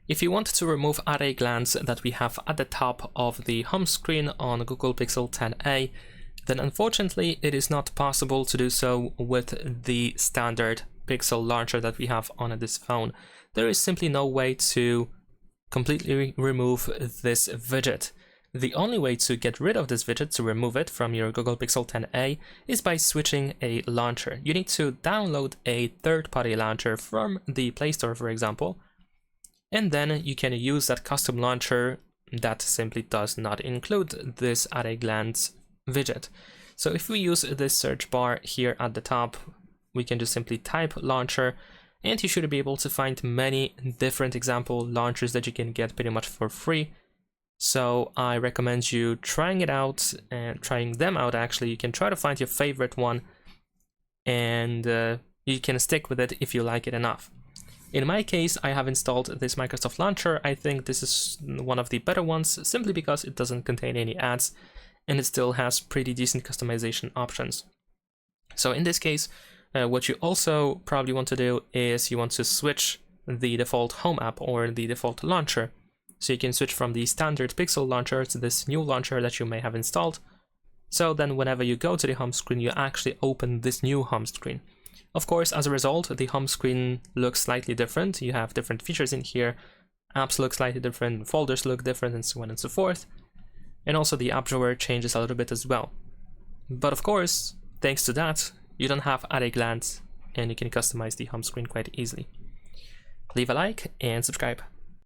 If you want to remove at a glance that we have at the top of the home screen on Google Pixel 10a, then unfortunately it is not possible to do so with the standard Pixel launcher that we have on this phone. There is simply no way to completely remove this widget. The only way to get rid of this widget, to remove it from your Google Pixel 10a, is by switching a launcher. You need to download a third-party launcher from the Play Store, for example, and then you can use that custom launcher that simply does not include this at a glance widget. So if we use this search bar here at the top, we can just simply type launcher, and you should be able to find many different example launchers that you can get pretty much for free. So I recommend you trying it out and trying them out. Actually, you can try to find your favorite one, and you can stick with it if you like it enough. In my case, I have installed this Microsoft launcher. I think this is one of the better ones simply because it doesn't contain any ads and it still has pretty decent customization options. So in this case, what you also probably want to do is you want to switch the default home app or the default launcher. So you can switch from the standard Pixel launcher to this new launcher that you may have installed. So then whenever you go to the home screen, you actually open this new home screen. Of course, as a result, the home screen looks slightly different. You have different features in here. Apps look slightly different, folders look different, and so on and so forth. And also the app drawer changes a little bit as well. But of course, thanks to that, you don't have at a glance, and you can customize the home screen quite easily. Leave a like and subscribe.